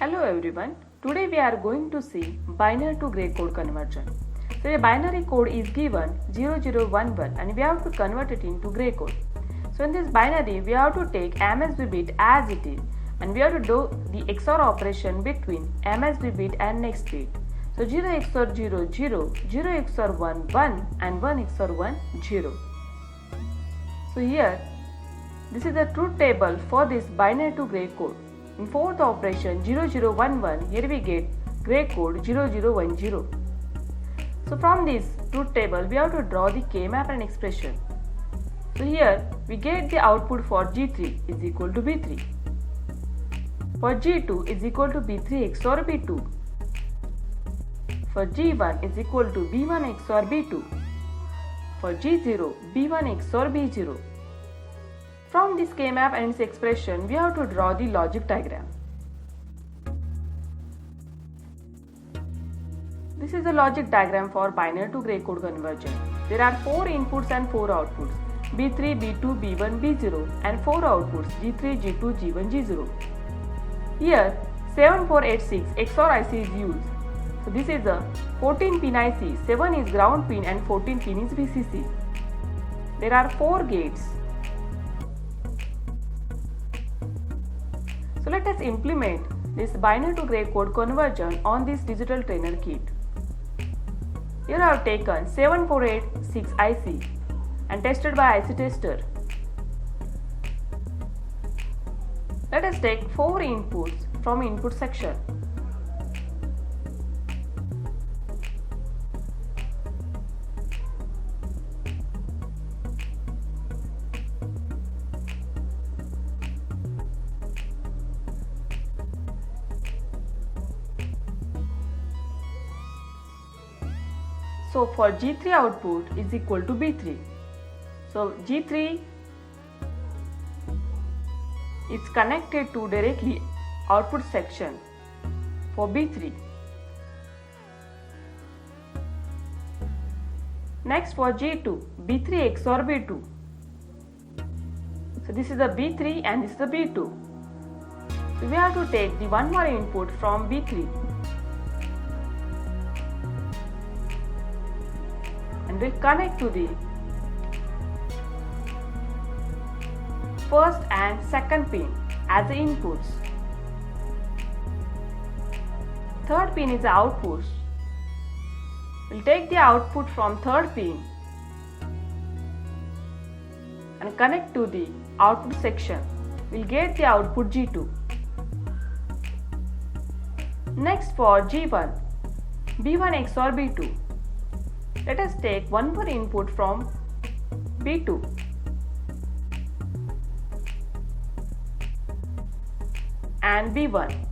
Hello everyone. Today we are going to see binary to gray code conversion. So a binary code is given 0011 and we have to convert it into gray code. So in this binary we have to take MSB bit as it is and we have to do the XOR operation between MSB bit and next bit. So 0 XOR 0 0, 0 XOR 1 1 and 1 XOR 1 0. So here this is the truth table for this binary to gray code. In fourth operation 0011, here we get gray code 0010. So from this truth table we have to draw the K-map and expression. So here we get the output for G3 is equal to B3. For G2 is equal to B3 XOR B2. For G1 is equal to B1 XOR B2. For G0, B1 XOR B0. From this K-map and its expression, we have to draw the logic diagram. This is the logic diagram for binary to gray code conversion. There are 4 inputs and 4 outputs, B3, B2, B1, B0 and 4 outputs, G3, G2, G1, G0. Here 7486 XOR IC is used. So this is a 14 pin IC, 7 is ground pin and 14 pin is VCC. There are 4 gates. So let us implement this binary to gray code conversion on this digital trainer kit. Here I have taken 7486 IC and tested by IC tester. Let us take 4 inputs from input section. So for G3 output is equal to B3. So G3 is connected to directly output section for B3. Next for G2, B3 XOR B2. So this is the B3 and this is the B2. So we have to take the one more input from B3. And we'll connect to the first and second pin as the inputs. Third pin is the outputs. We'll take the output from third pin and connect to the output section. We'll get the output G2. Next for G1, B1 XOR B2. Let us take one more input from B2 and B1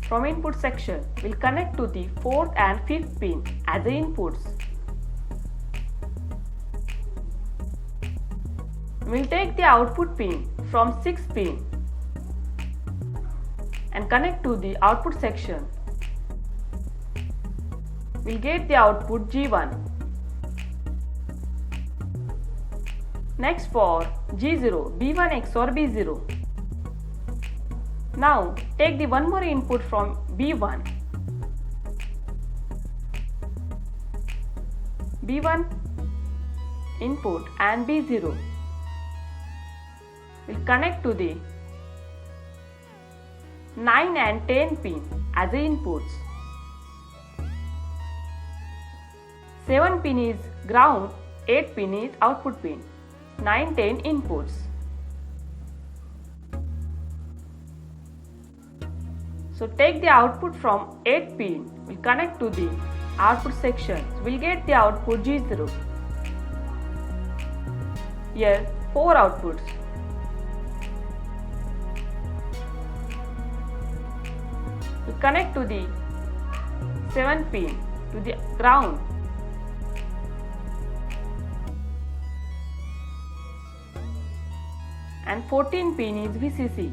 from input section. We'll connect to the fourth and fifth pin as the inputs. We'll take the output pin from sixth pin and connect to the output section. We'll get the output G1. Next for G0, B1 XOR B0. Now take the one more input from B1. B1 input and B0. We'll connect to the 9 and 10 pin as the inputs. 7 pin is ground, 8 pin is output pin, 9, 10 inputs. So take the output from 8 pin, we'll connect to the output section, we'll get the output G0. Here 4 outputs. We connect to the 7 pin to the ground. And 14 pin is VCC.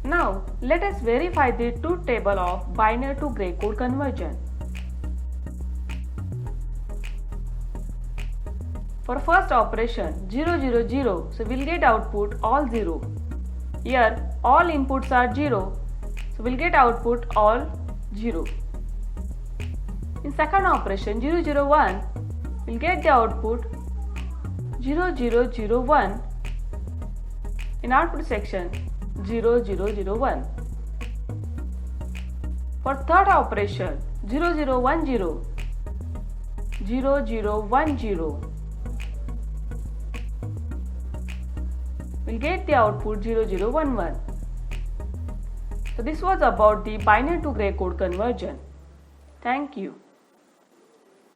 Now let us verify the truth table of binary to gray code conversion. For first operation 0 0 0, so we'll get output all 0. Here all inputs are 0, so we'll get output all 0. In second operation 0 0 1, we'll get the output 0 0 0 1. In output section 0 0 0 1. For third operation 0 0 1 0, 0 0 1 0, we'll get the output 0 0 1 1. So this was about the binary to gray code conversion. Thank you.